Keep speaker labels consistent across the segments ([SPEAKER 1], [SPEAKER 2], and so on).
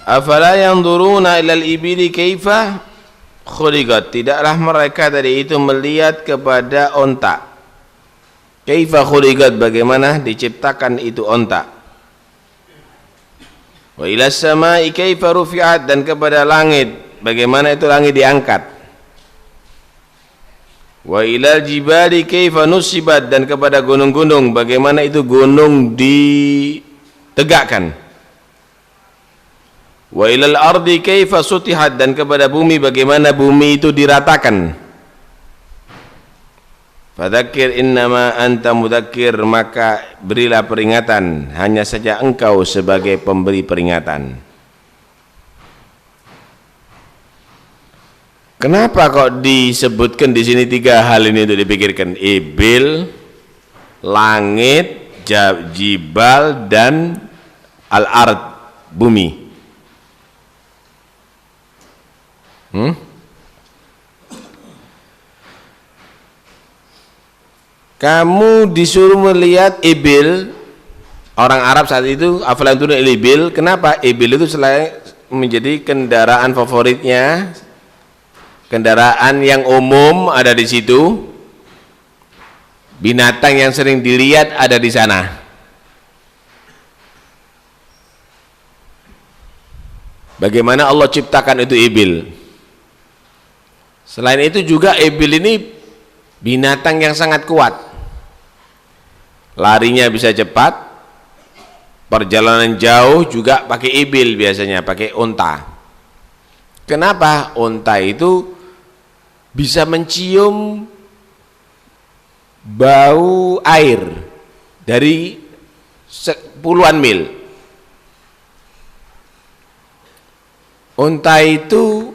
[SPEAKER 1] Afala yanzuruna ilal ibili kaifa khuliqat, tidaklah mereka tadi itu melihat kepada onta. Kaifa khuliqat, bagaimana diciptakan itu onta. Wa ilas samai kaifa rufi'at, dan kepada langit, bagaimana itu langit diangkat. Wa ilal jibali kaifa nusibat, dan kepada gunung-gunung, bagaimana itu gunung ditegakkan. Wa ilal ardi kaifa sutihat, dan kepada bumi, bagaimana bumi itu diratakan. Fadzakir innama anta mudzakir, maka berilah peringatan, hanya saja engkau sebagai pemberi peringatan. Kenapa kok disebutkan di sini tiga hal ini untuk dipikirkan? Ibil, langit, jibal, dan al-ard, bumi. Kamu disuruh melihat ibil, orang Arab saat itu, afalan tunil ibil. Kenapa? Ibil itu selain menjadi kendaraan favoritnya, kendaraan yang umum ada di situ, binatang yang sering dilihat ada di sana. Bagaimana Allah ciptakan itu ibil? Selain itu juga ibil ini binatang yang sangat kuat. Larinya bisa cepat, perjalanan jauh juga pakai ibil, biasanya pakai unta. Kenapa? Unta itu bisa mencium bau air dari puluhan mil. Unta itu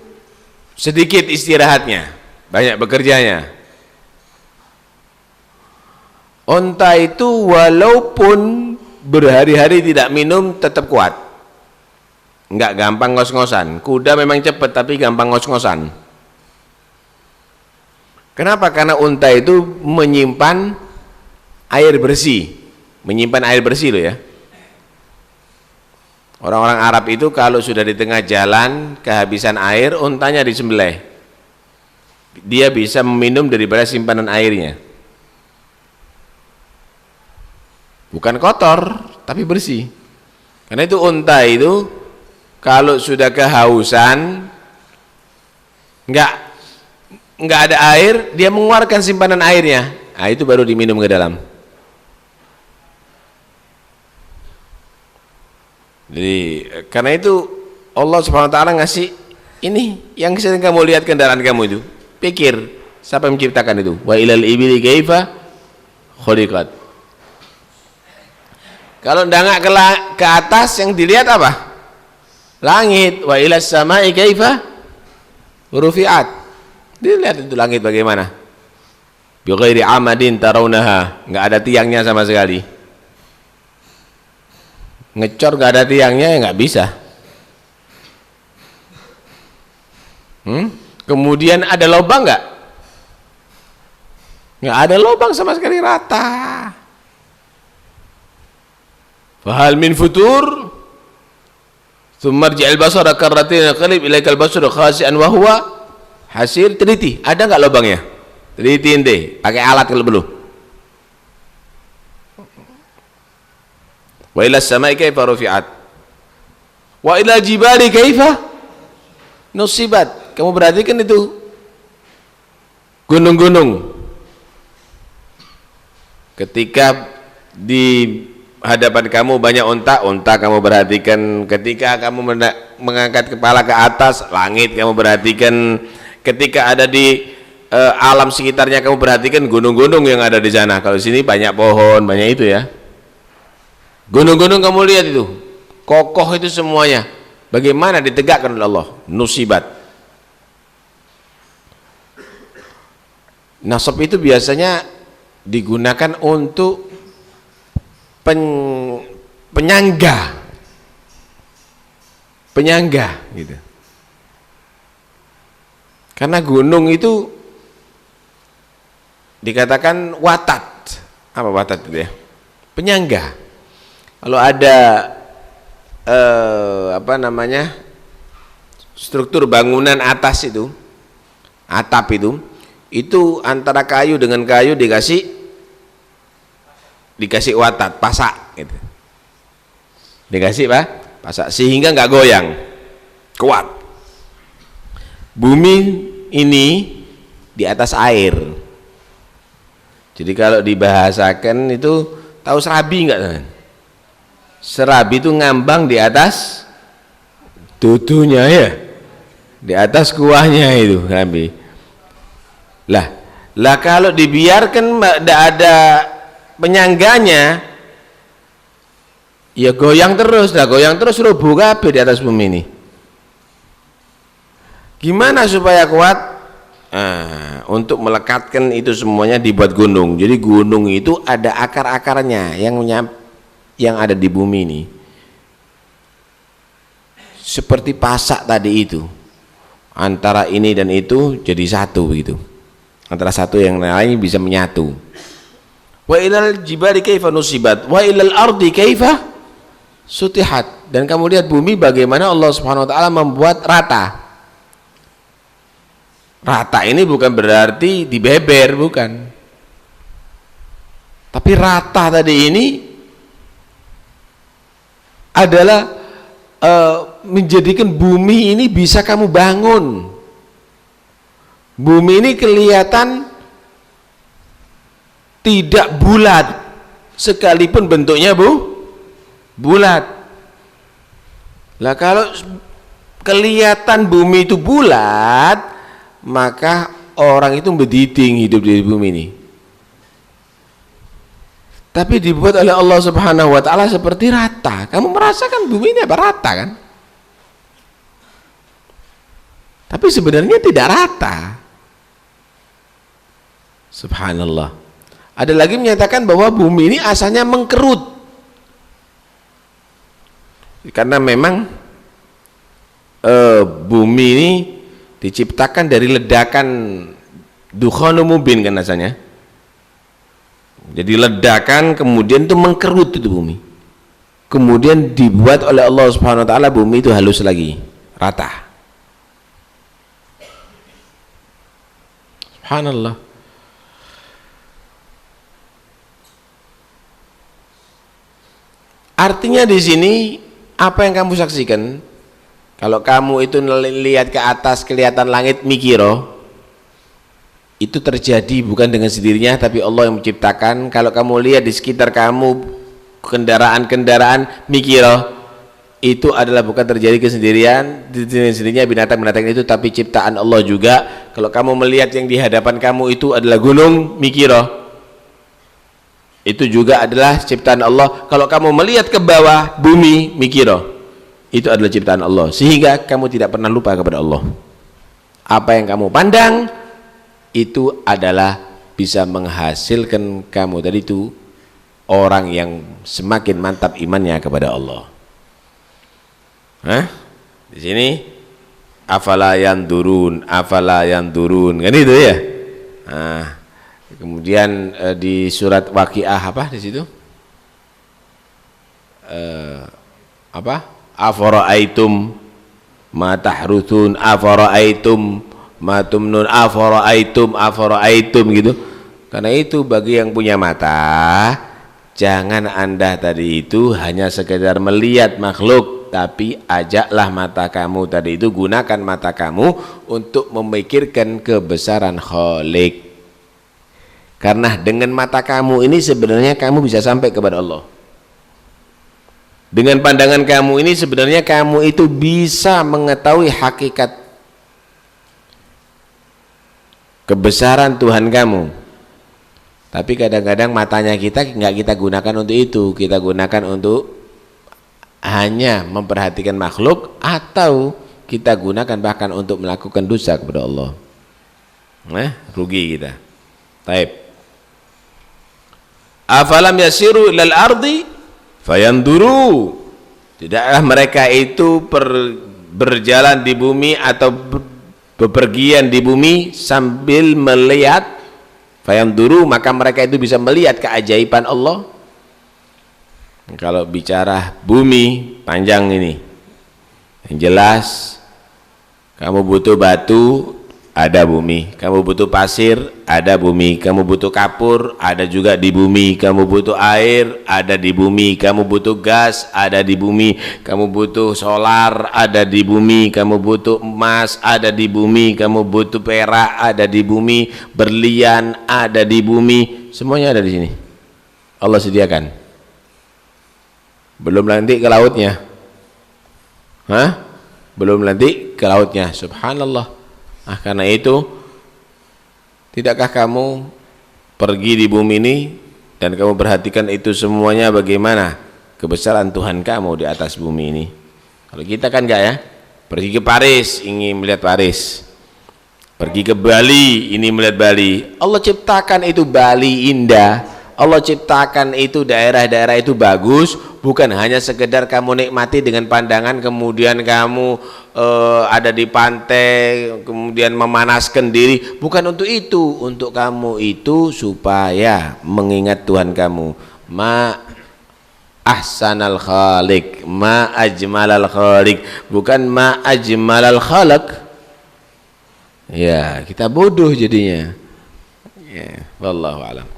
[SPEAKER 1] sedikit istirahatnya, banyak bekerjanya. Unta itu walaupun berhari-hari tidak minum tetap kuat, enggak gampang ngos-ngosan. Kuda memang cepat tapi gampang ngos-ngosan. Kenapa? Karena unta itu menyimpan air bersih, menyimpan air bersih loh ya. Orang-orang Arab itu kalau sudah di tengah jalan kehabisan air, untanya disembelih. Dia bisa meminum daripada simpanan airnya. Bukan kotor, tapi bersih. Karena itu unta itu kalau sudah kehausan, enggak ada air, dia mengeluarkan simpanan airnya. Nah, itu baru diminum ke dalam. Jadi karena itu Allah Subhanahu wa taala ngasih ini yang sering kamu lihat kendaraan kamu itu. Pikir, siapa yang menciptakan itu? Wa ilal ibili kaifa khuliqat. Kalau ndangak ke atas yang dilihat apa? Langit. Wa ilas samai kaifa rufi'at. Dilihat itu langit bagaimana? Bi ghairi amadin tarawunaha, enggak ada tiangnya sama sekali. Ngecor enggak ada tiangnya ya enggak bisa. Kemudian ada lubang enggak? Enggak ada lubang sama sekali, rata. Fahal min futur thumma rji'al basara karratin qalib ilaikal basaru khasi'an wa huwa hasir. Teliti, ada enggak lubangnya? Teliti ente, pakai alat kalau perlu. Wa ilas samai kaifa rufi'at wa ila jibali kaifa nusibat. Kamu perhatikan itu gunung-gunung, ketika di hadapan kamu banyak unta kamu perhatikan. Ketika kamu mengangkat kepala ke atas, langit kamu perhatikan. Ketika ada di alam sekitarnya kamu perhatikan gunung-gunung yang ada di sana. Kalau di sini banyak pohon, banyak itu ya. Gunung-gunung kamu lihat itu, kokoh itu semuanya. Bagaimana ditegakkan oleh Allah? Nusibat. Nasab itu biasanya digunakan untuk penyangga gitu. Karena gunung itu dikatakan watat. Apa watat itu ya? Penyangga. Kalau ada struktur bangunan atas itu, atap itu antara kayu dengan kayu dikasih watat, pasak gitu. Dikasih pasak sehingga nggak goyang, kuat. Bumi ini di atas air. Jadi kalau dibahasakan itu, tahu serabi nggak? Serabi itu ngambang di atas dudunya ya, di atas kuahnya itu serabi. Lah kalau dibiarkan tidak ada penyangganya, ya goyang terus, rubuh kabeh di atas bumi ini. Gimana supaya kuat? Untuk melekatkan itu semuanya dibuat gunung. Jadi gunung itu ada akar-akarnya yang ada di bumi ini. Seperti pasak tadi itu, antara ini dan itu jadi satu begitu. Antara satu yang lain bisa menyatu. Wa ilal jibali kaifa nusibat wa ilal ardi kaifa sutihat. Dan kamu lihat bumi bagaimana Allah Subhanahu wa taala membuat rata. Rata ini bukan berarti dibeber, bukan. Tapi rata tadi ini adalah menjadikan bumi ini bisa kamu bangun. Bumi ini kelihatan tidak bulat sekalipun bentuknya bulat. Lah kalau kelihatan bumi itu bulat, maka orang itu bediting hidup di bumi ini. Tapi dibuat oleh Allah Subhanahu wa taala seperti rata. Kamu merasakan bumi ini apa rata kan? Tapi sebenarnya tidak rata. Subhanallah. Ada lagi menyatakan bahwa bumi ini asalnya mengkerut. Karena memang bumi ini diciptakan dari ledakan dukhanul mubin kan asalnya. Jadi ledakan kemudian itu mengkerut itu bumi. Kemudian dibuat oleh Allah Subhanahu wa taala bumi itu halus lagi, rata. Subhanallah. Artinya di sini apa yang kamu saksikan? Kalau kamu itu lihat ke atas kelihatan langit mikiro, itu terjadi bukan dengan sendirinya, tapi Allah yang menciptakan. Kalau kamu lihat di sekitar kamu kendaraan-kendaraan mikiro, itu adalah bukan terjadi kesendirian, sendirinya binatang-binatang itu, tapi ciptaan Allah juga. Kalau kamu melihat yang di hadapan kamu itu adalah gunung mikiro, itu juga adalah ciptaan Allah. Kalau kamu melihat ke bawah bumi mikiro, itu adalah ciptaan Allah. Sehingga kamu tidak pernah lupa kepada Allah. Apa yang kamu pandang itu adalah bisa menghasilkan kamu tadi itu orang yang semakin mantap imannya kepada Allah. Di sini afala yandurun kan itu ya. Kemudian di surat Waqiah apa di situ? Afara'aitum ma tahruthun afara'aitum ma tumnun afara'aitum gitu. Karena itu bagi yang punya mata, jangan Anda tadi itu hanya sekedar melihat makhluk, tapi ajaklah mata kamu tadi itu, gunakan mata kamu untuk memikirkan kebesaran Khalik. Karena dengan mata kamu ini sebenarnya kamu bisa sampai kepada Allah. Dengan pandangan kamu ini sebenarnya kamu itu bisa mengetahui hakikat kebesaran Tuhan kamu. Tapi kadang-kadang matanya kita nggak kita gunakan untuk itu. Kita gunakan untuk hanya memperhatikan makhluk, atau kita gunakan bahkan untuk melakukan dosa kepada Allah. Rugi kita. Taib. Afalam yasiru ilal ardi fayanduru. Tidaklah mereka itu berjalan di bumi atau bepergian di bumi sambil melihat, fayanduru, maka mereka itu bisa melihat keajaiban Allah. Kalau bicara bumi panjang ini, yang jelas Kamu butuh batu, ada bumi. Kamu butuh pasir, ada bumi. Kamu butuh kapur, ada juga di bumi. Kamu butuh air, ada di bumi. Kamu butuh gas, ada di bumi. Kamu butuh solar, ada di bumi. Kamu butuh emas, ada di bumi. Kamu butuh perak, ada di bumi. Berlian, ada di bumi. Semuanya ada di sini. Allah sediakan. Belum nanti ke lautnya. Belum nanti ke lautnya. Subhanallah. Karena itu, tidakkah kamu pergi di bumi ini dan kamu perhatikan itu semuanya bagaimana kebesaran Tuhan kamu di atas bumi ini? Kalau kita kan enggak ya. Pergi ke Paris, ingin melihat Paris. Pergi ke Bali, ini melihat Bali. Allah ciptakan itu Bali indah. Allah ciptakan itu daerah-daerah itu bagus, bukan hanya sekedar kamu nikmati dengan pandangan kemudian kamu ada di pantai kemudian memanaskan diri, bukan untuk itu. Untuk kamu itu supaya mengingat Tuhan kamu. Ma ahsanal khaliq, ma ajmalal khaliq, bukan ma ajmalal khalaq. Ya, kita bodoh jadinya. Ya, wallahu a'lam.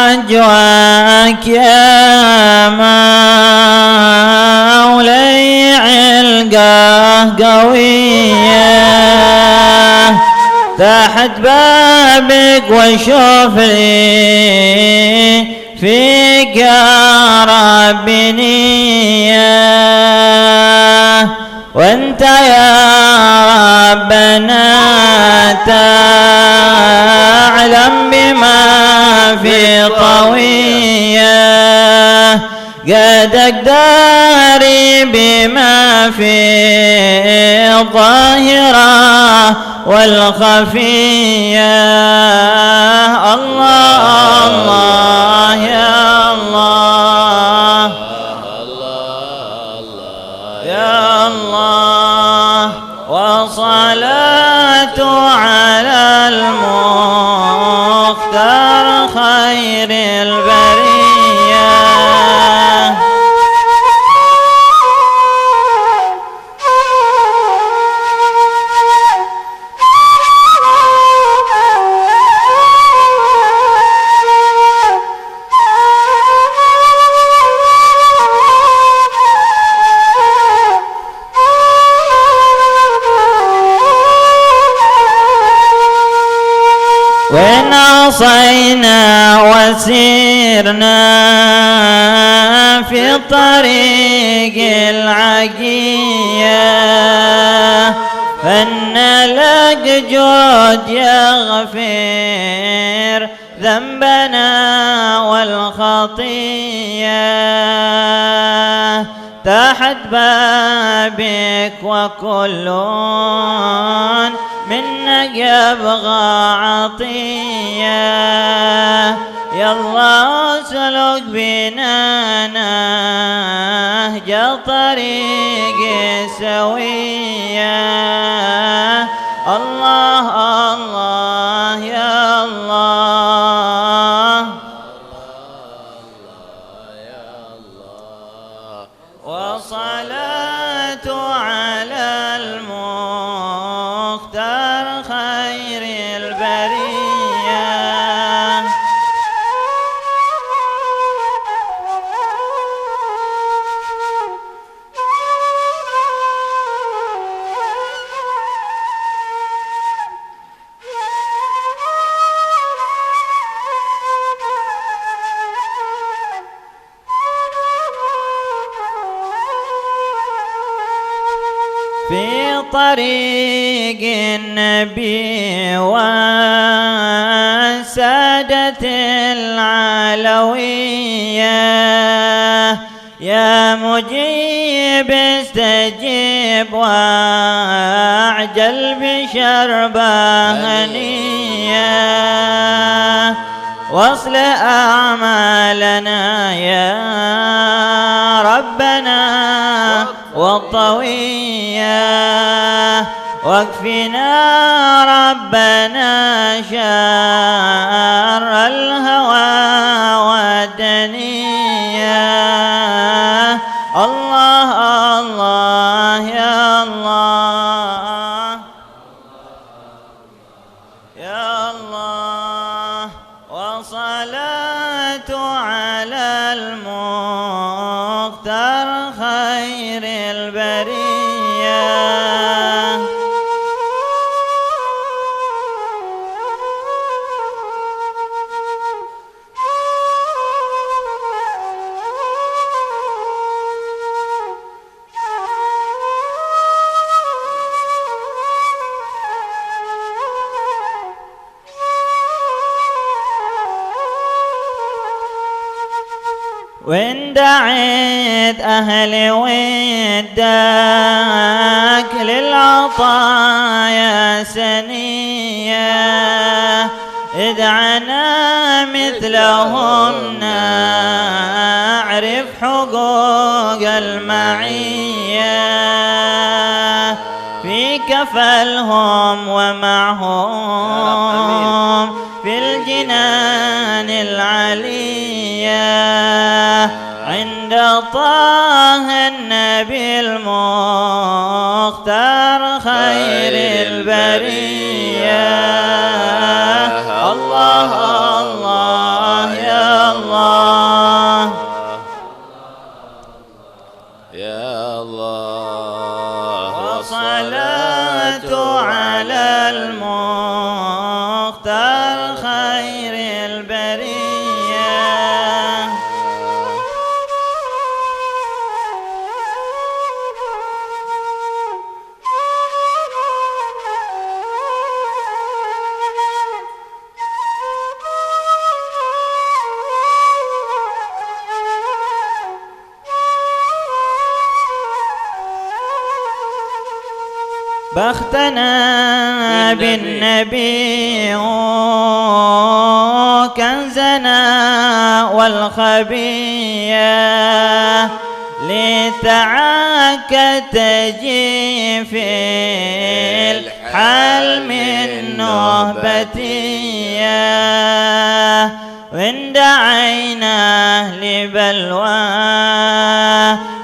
[SPEAKER 2] رجواك يا مولاي علقاه قوية تحت بابك وشوف لي فيك يا رب نية وانت يا ربنا تعلم بما في طوية قد اقدري بما في الظاهرة والخفية الله الله يا الله يا الله وصلاة على المختار خير البرية وإن عصينا وسيرنا في الطريق العقية فإن لك جود يغفر ذنبنا والخطية تحت بابك وكل منك يبغى عطية يا الله سلك بنا نهج طريق سوية الله الله يا الله وصلاة على المختار خير البرية في طريق النبي والسادة العلوية يا مجيب استجيب واعجل بشربة هنية واصلح أعمالنا يا ربنا والطوية واكفنا ربنا شر الهوى والدنيا. الله الله يا الله يا الله. وصلاة على المختار خير البرية. وإن دعيت أهل ودك للعطايا سنية ادعنا مثلهم نعرف حقوق المعية في كفلهم ومعهم في الجنان العلية عند طه النبي المختار خير البرية. الله الله يا الله
[SPEAKER 1] يا الله.
[SPEAKER 2] وصلاة على المختار خير البرية. بختنا بالنبي كنزنا والخبية لتعاك تجي في الحال من نهبتية وإن دعيناه لبلوى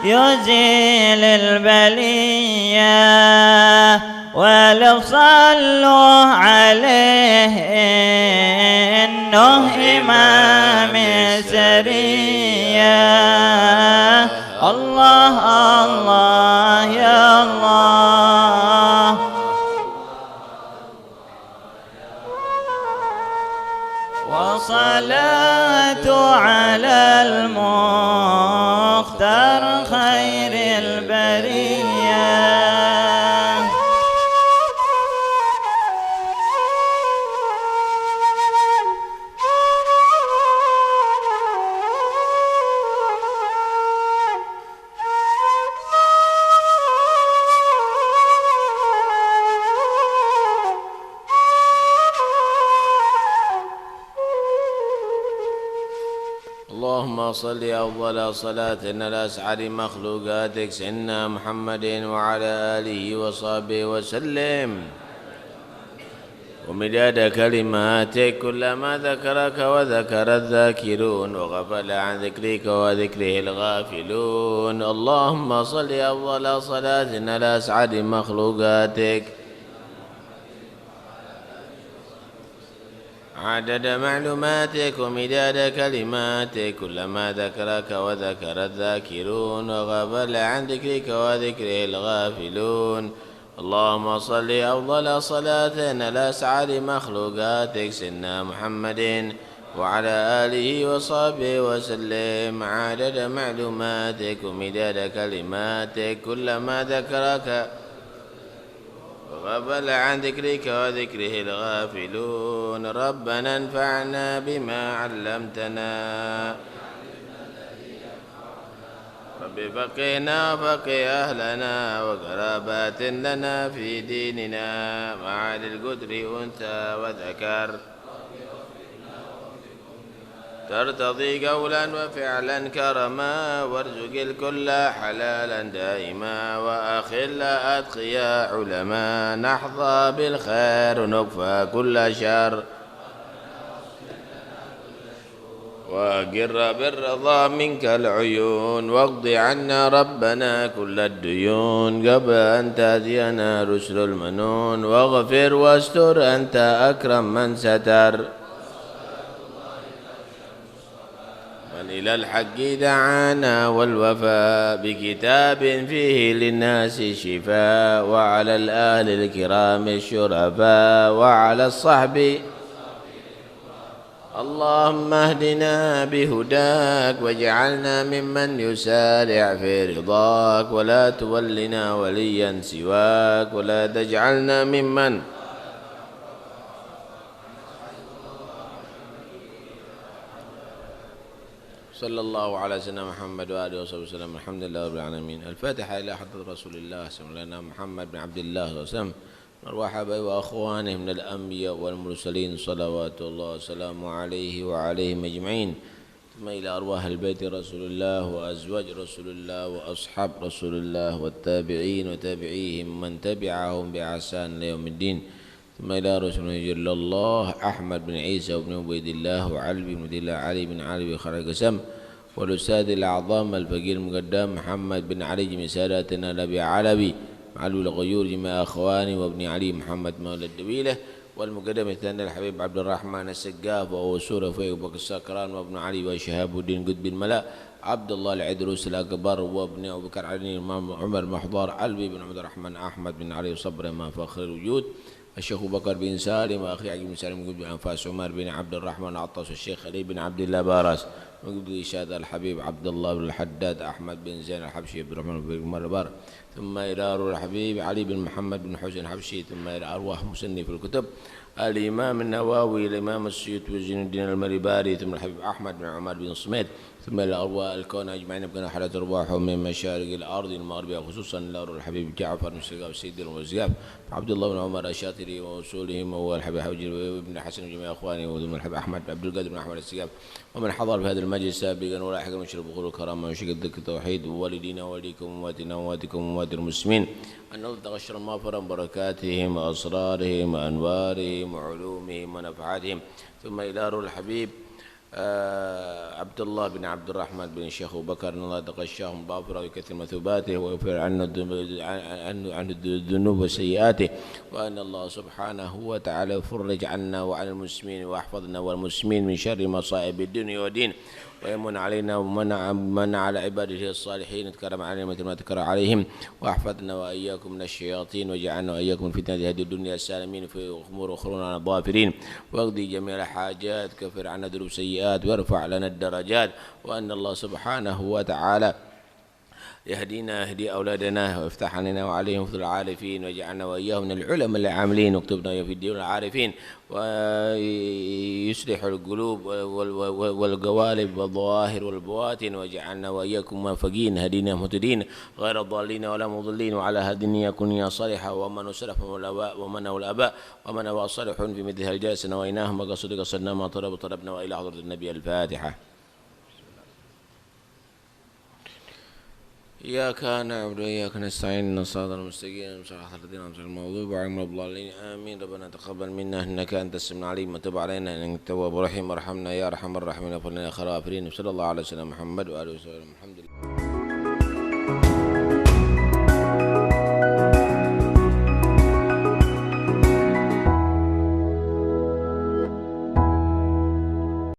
[SPEAKER 2] يزيل البلية ولو صلوا عليه إنه إمام سرية. الله الله يا الله. وصلاة على المختار خير البرية.
[SPEAKER 1] اللهم صل أفضل صلاة على أسعد مخلوقاتك سيدنا محمد وعلى آله وصحبه وسلم ومداد كلماتك كلما ذكرك وذكر الذاكرون وغفل عن ذكرك وذكره الغافلون. اللهم صل أفضل صلاة على أسعد مخلوقاتك عدد معلوماتك ومداد كلماتك كلما ذكرك وذكر الذاكرون وغفل عن ذكرك وذكره الغافلون. اللهم صل أفضل صلاة على أسعد مخلوقاتك سيدنا محمد وعلى آله وصحبه وسلم عدد معلوماتك ومداد كلماتك كلما ذكرك وغفل عن ذكرك وذكره الغافلون. ربنا انفعنا بما علمتنا رب فقهنا وفقه أهلنا وقرابات لنا في ديننا مع القدر أنثى وذكر ترتضي قولا وفعلا كرما وارزق الكل حلالا دائما وأخل أتقيا علما نحظى بالخير نكفى كل شر وقر بالرضا منك العيون واقض عنا ربنا كل الديون قبل أن تأتينا رسل المنون واغفر واستر أنت أكرم من ستر من إلى الحق دعانا والوفاء بكتاب فيه للناس شفاء وعلى الآل الكرام الشرفاء وعلى الصحب اللهم اهدنا بهداك واجعلنا ممن يسارع في رضاك ولا تولنا وليا سواك ولا تجعلنا ممن صلى الله على سيدنا محمد وآله وصحبه وسلم. الحمد لله رب العالمين. الفاتحة إلى حضرة رسول الله صلى الله عليه وسلم محمد بن عبد الله صلى الله عليه وسلم أرواح أبي وأخوانه من الأنبياء والمرسلين صلوات الله وسلامه عليه وعليهم أجمعين، ثم إلى أرواح البيت رسول الله وأزواج رسول الله وأصحاب رسول الله والتابعين وتابعيهم من تبعهم بإحسان ليوم الدين، ثم إلى رسول جل الله أحمد بن عيسى بن عبيد الله وعلي بن عبد الله علي بن علي بن خلق قسم والأستاذ الأعظم الفقير المقدم محمد بن علي جميع ساداتنا الأبي علوي علو الغيور جميع أخواني وابن علي محمد مولى الدويلة والمقدم الثاني الحبيب عبد الرحمن السقاف وأسورة في أبو بكر السكران وابن علي وشهاب الدين قطب الملا عبد الله العدروس الأكبر وابن أبو بكر علي عمر محضار علوي بن عبد الرحمن أحمد بن علي صبر ما فخر الوجود الشيخ بكر بن سالم وأخي عقيل بن سالم بن أنفاس عمر بن عبد الرحمن عطاس والشيخ علي بن عبد الله باراس وقبل إشاد الحبيب عبد الله بن الحداد أحمد بن زين الحبشي عبد الرحمن بن عمر بار، ثم إلى روح الحبيب علي بن محمد بن حسين الحبشي، ثم إلى أرواح مصنف الكتب الإمام النووي الإمام السيوطي وزين الدين المريباري، ثم الحبيب أحمد بن عمر بن صميت، ثم إلى أرواح الكون أجمعين بكنا حالة أرواحهم من مشارق الأرض المغربية خصوصا إلى روح الحبيب جعفر بن سقاف السيد الوزياف عبد الله بن عمر الشاطري وأصولهم وهو الحبيب حوجي بن حسن وجميع أخوانه، وثم الحبيب أحمد عبد القادر بن أحمد السقاف ومن حضر في هذا المجلس سابقا ولاحقا من شرف بخور الكرامة وشق الذكر التوحيد ووالدينا ووالديكم وأمواتنا وأمواتكم وأموات المسلمين أن نلتقى غشر مغفرا بركاتهم وأسرارهم وأنوارهم وعلومهم ونفعاتهم، ثم إلى روح الحبيب عبد الله بن عبد الرحمن بن الشيخ أبو بكر أن الله يتغشاهم مغفرة ويكثر مثوباته ويغفر عن الذنوب وسيئاته، وأن الله سبحانه وتعالى يفرج عنا وعن المسلمين ويحفظنا والمسلمين من شر مصائب الدنيا والدين، ويمن علينا ومن على عباده الصالحين تكرم علينا مثل ما تكرم عليهم، واحفظنا وإياكم من الشياطين وجعلنا وإياكم في فتنة هذه الدنيا السالمين في أمور أخرى الظافرين، واقضي جميع الحاجات كفر عنا ذنوب سيئات وارفع لنا الدرجات، وأن الله سبحانه وتعالى يهدينا يهدي أولادنا ويفتح علينا وعليهم في العارفين، ويجعلنا وإياهم من العلماء العاملين واكتبنا في الدين العارفين، ويصلح القلوب والقوالب والظواهر والبواطن، ويجعلنا وإياكم موفقين هدينا مهتدين غير الضالين ولا مضلين، وعلى هدي يكون يا صالحا ومن سلف ومن هو الآباء ومن هو صالح في مثل الجلسة نويناهم وقصد قصدنا ما طلبنا وإلى حضرة النبي. الفاتحة. إياك نعبد وإياك نستعين الصراط المستقيم صراط الذين أنعمت عليهم غير المغضوب عليهم ولا الضالين آمين. ربنا تقبل منا إنك أنت السميع العليم وتب علينا إنك التواب الرحيم وارحمنا يا أرحم الراحمين وغفر لنا خير الغافرين. صلى الله على سيدنا محمد وآله وسلم. الحمد لله.